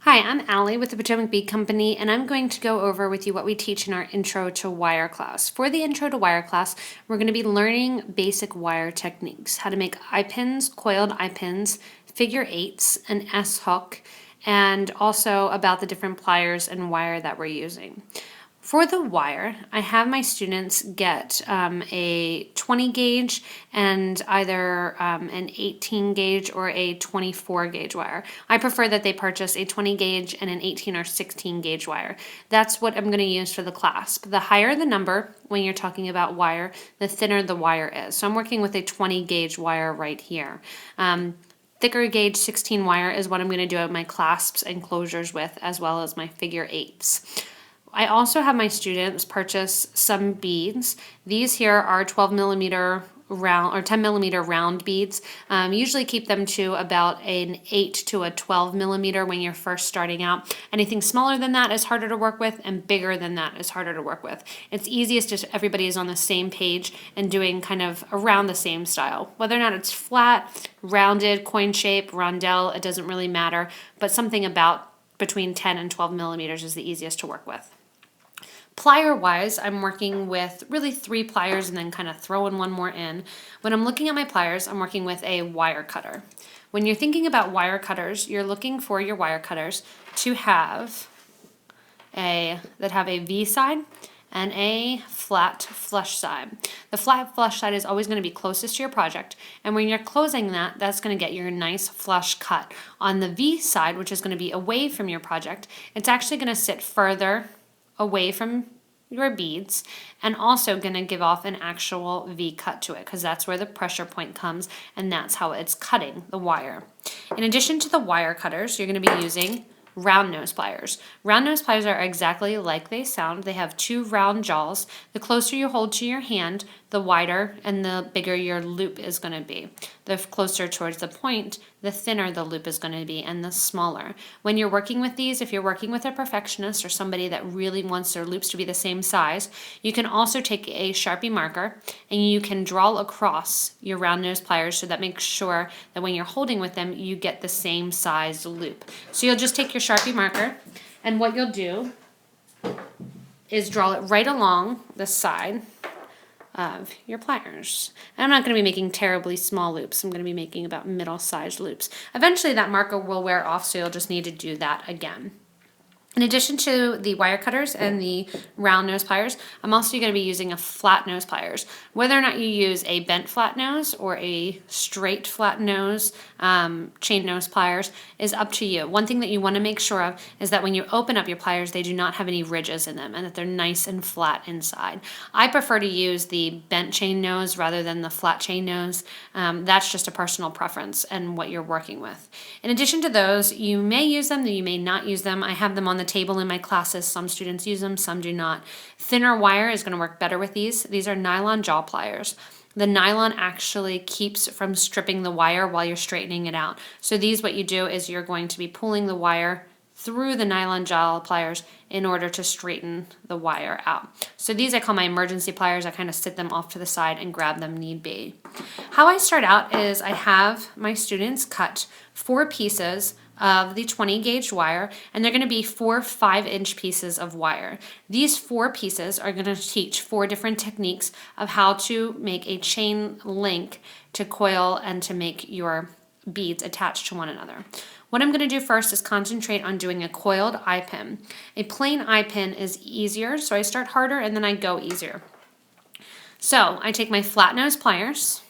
Hi, I'm Allie with the Potomac Bead Company, and I'm going to go over with you what we teach in our Intro to Wire class. For the Intro to Wire class, we're going to be learning basic wire techniques, how to make eye-pins, coiled eye-pins, figure eights, an S-hook, and also about the different pliers and wire that we're using. For the wire, I have my students get a 20 gauge and either an 18 gauge or a 24 gauge wire. I prefer that they purchase a 20 gauge and an 18 or 16 gauge wire. That's what I'm going to use for the clasp. The higher the number when you're talking about wire, the thinner the wire is. So I'm working with a 20 gauge wire right here. Thicker gauge 16 wire is what I'm going to do my clasps and closures with, as well as my figure eights. I also have my students purchase some beads. These here are 12 millimeter round or 10 millimeter round beads. Usually keep them to about an 8 to a 12 millimeter when you're first starting out. Anything smaller than that is harder to work with, and bigger than that is harder to work with. It's easiest if everybody is on the same page and doing kind of around the same style. Whether or not it's flat, rounded, coin shape, rondelle, it doesn't really matter, but something about between 10 and 12 millimeters is the easiest to work with. Plier wise, I'm working with really 3 pliers and then kind of throwing one more in. When I'm looking at my pliers, I'm working with a wire cutter. When you're thinking about wire cutters, you're looking for your wire cutters to have a V side and a flat flush side. The flat flush side is always going to be closest to your project, and when you're closing that, that's going to get your nice flush cut. On the V side, which is going to be away from your project, it's actually going to sit further away from your beads and also going to give off an actual V cut to it, because that's where the pressure point comes and that's how it's cutting the wire. In addition to the wire cutters, you're going to be using round nose pliers. Round nose pliers are exactly like they sound. They have 2 round jaws. The closer you hold to your hand, the wider and the bigger your loop is going to be. The closer towards the point, the thinner the loop is going to be, and the smaller. When you're working with these, if you're working with a perfectionist or somebody that really wants their loops to be the same size, you can also take a Sharpie marker and you can draw across your round nose pliers, so that makes sure that when you're holding with them, you get the same size loop. So you'll just take your Sharpie marker, and what you'll do is draw it right along the side of your pliers. And I'm not going to be making terribly small loops. I'm going to be making about middle-sized loops. Eventually that marker will wear off, so you'll just need to do that again. In addition to the wire cutters and the round nose pliers, I'm also going to be using a flat nose pliers. Whether or not you use a bent flat nose or a straight flat nose, chain nose pliers is up to you. One thing that you want to make sure of is that when you open up your pliers, they do not have any ridges in them and that they're nice and flat inside. I prefer to use the bent chain nose rather than the flat chain nose. That's just a personal preference and what you're working with. In addition to those, you may use them, you may not use them. I have them on the table in my classes. Some students use them, some do not. Thinner wire is going to work better with these. These are nylon jaw pliers. The nylon actually keeps from stripping the wire while you're straightening it out. So these, what you do is you're going to be pulling the wire through the nylon jaw pliers in order to straighten the wire out. So these I call my emergency pliers. I kind of sit them off to the side and grab them need be. How I start out is I have my students cut 4 pieces of the 20 gauge wire, and they're going to be 4 5-inch pieces of wire. These 4 pieces are going to teach 4 different techniques of how to make a chain link to coil and to make your beads attached to one another. What I'm going to do first is concentrate on doing a coiled eye pin. A plain eye pin is easier, so I start harder and then I go easier. So I take my flat nose pliers,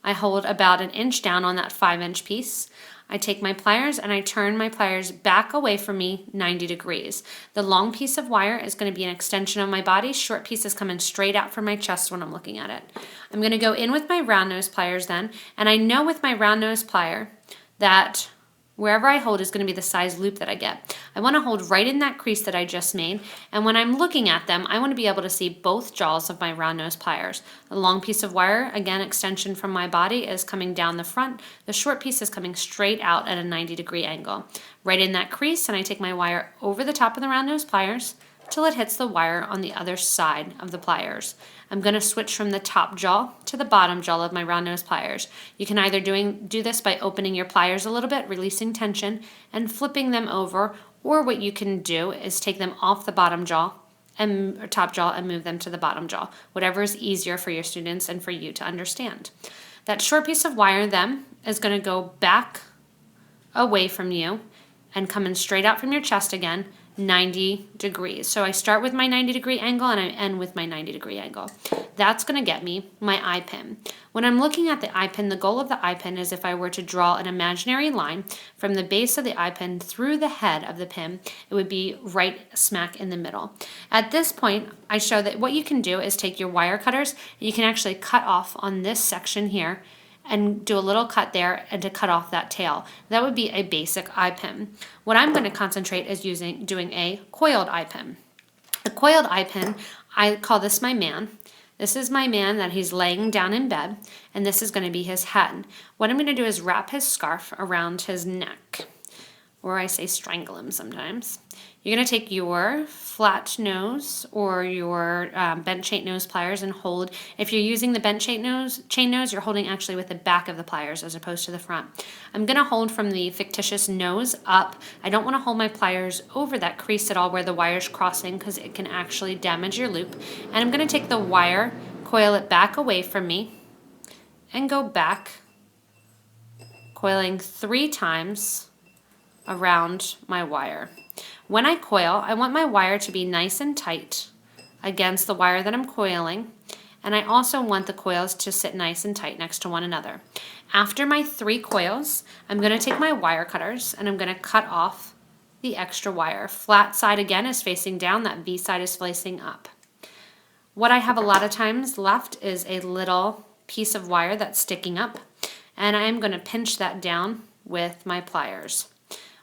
I hold about an inch down on that 5-inch piece. I take my pliers and I turn my pliers back away from me 90 degrees. The long piece of wire is going to be an extension of my body. Short piece is coming straight out from my chest when I'm looking at it. I'm going to go in with my round nose pliers then, and I know with my round nose plier that wherever I hold is going to be the size loop that I get. I want to hold right in that crease that I just made, and when I'm looking at them, I want to be able to see both jaws of my round nose pliers. The long piece of wire, again extension from my body, is coming down the front. The short piece is coming straight out at a 90-degree angle. Right in that crease, and I take my wire over the top of the round nose pliers till it hits the wire on the other side of the pliers. I'm going to switch from the top jaw to the bottom jaw of my round nose pliers. You can either do this by opening your pliers a little bit, releasing tension, and flipping them over, Or what you can do is take them off the bottom jaw or top jaw and move them to the bottom jaw, whatever is easier for your students and for you to understand. That short piece of wire then is going to go back away from you and coming straight out from your chest again, 90 degrees. So I start with my 90-degree angle and I end with my 90-degree angle. That's going to get me my eye pin. When I'm looking at the eye pin, the goal of the eye pin is if I were to draw an imaginary line from the base of the eye pin through the head of the pin, it would be right smack in the middle. At this point, I show that what you can do is take your wire cutters and you can actually cut off on this section here and do a little cut there and to cut off that tail. That would be a basic eye pin. What I'm going to concentrate is doing a coiled eye pin. A coiled eye pin, I call this my man. This is my man that he's laying down in bed, and this is going to be his head. What I'm going to do is wrap his scarf around his neck, or I say strangle him sometimes. You're going to take your flat nose or your bent chain nose pliers and hold. If you're using the bent chain nose, you're holding actually with the back of the pliers as opposed to the front. I'm going to hold from the fictitious nose up. I don't want to hold my pliers over that crease at all where the wire's crossing because it can actually damage your loop. And I'm going to take the wire, coil it back away from me, and go back, coiling 3 times around my wire. When I coil, I want my wire to be nice and tight against the wire that I'm coiling, and I also want the coils to sit nice and tight next to one another. After my 3 coils, I'm going to take my wire cutters and I'm going to cut off the extra wire. Flat side again is facing down, that V side is facing up. What I have a lot of times left is a little piece of wire that's sticking up, and I'm going to pinch that down with my pliers.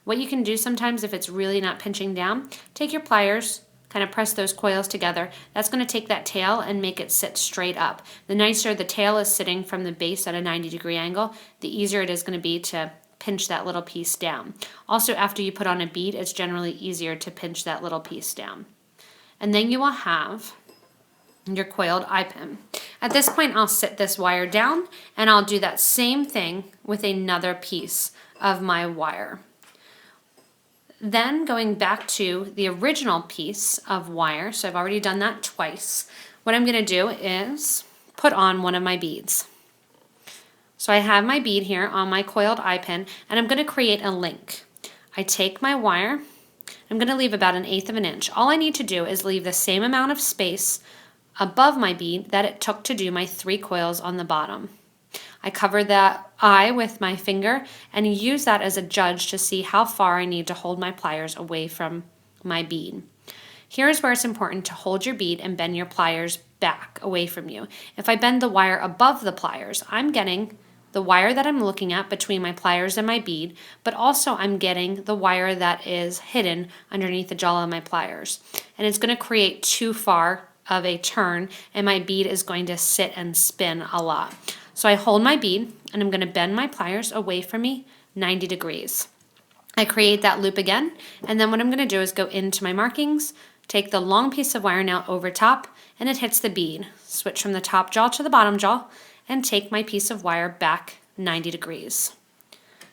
What you can do sometimes if it's really not pinching down, take your pliers, kind of press those coils together. That's going to take that tail and make it sit straight up. The nicer the tail is sitting from the base at a 90-degree angle, the easier it is going to be to pinch that little piece down. Also, after you put on a bead, it's generally easier to pinch that little piece down. And then you will have your coiled eye pin. At this point, I'll sit this wire down and I'll do that same thing with another piece of my wire. Then going back to the original piece of wire, so I've already done that twice, what I'm going to do is put on one of my beads. So I have my bead here on my coiled eye pin, and I'm going to create a link. I take my wire, I'm going to leave about 1/8 of an inch. All I need to do is leave the same amount of space above my bead that it took to do my 3 coils on the bottom. I cover that eye with my finger and use that as a judge to see how far I need to hold my pliers away from my bead. Here's where it's important to hold your bead and bend your pliers back away from you. If I bend the wire above the pliers, I'm getting the wire that I'm looking at between my pliers and my bead, but also I'm getting the wire that is hidden underneath the jaw of my pliers. And it's going to create too far of a turn, and my bead is going to sit and spin a lot. So I hold my bead and I'm going to bend my pliers away from me 90 degrees. I create that loop again, and then what I'm going to do is go into my markings, take the long piece of wire now over top, and it hits the bead. Switch from the top jaw to the bottom jaw and take my piece of wire back 90 degrees.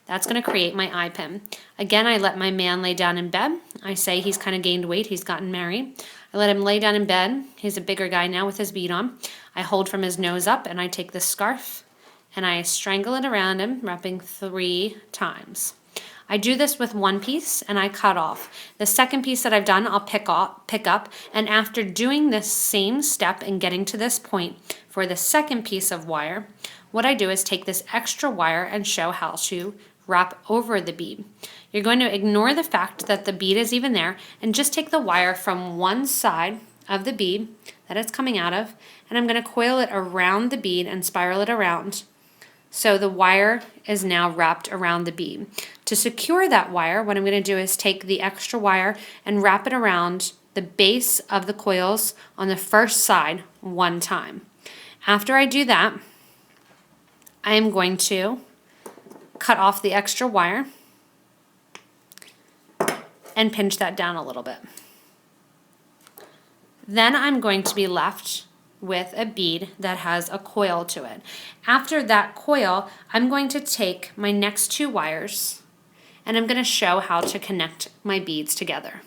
That's going to create my eye pin. Again, I let my man lay down in bed. I say he's kind of gained weight, he's gotten married. I let him lay down in bed. He's a bigger guy now with his bead on. I hold from his nose up and I take the scarf and I strangle it around him, wrapping 3 times. I do this with one piece and I cut off. The second piece that I've done, I'll pick up, and after doing this same step and getting to this point for the second piece of wire, what I do is take this extra wire and show how to wrap over the bead. You're going to ignore the fact that the bead is even there and just take the wire from one side of the bead that it's coming out of, and I'm going to coil it around the bead and spiral it around. So the wire is now wrapped around the bead. To secure that wire, what I'm going to do is take the extra wire and wrap it around the base of the coils on the first side 1 time. After I do that, I am going to cut off the extra wire and pinch that down a little bit. Then I'm going to be left with a bead that has a coil to it. After that coil, I'm going to take my next 2 wires and I'm going to show how to connect my beads together.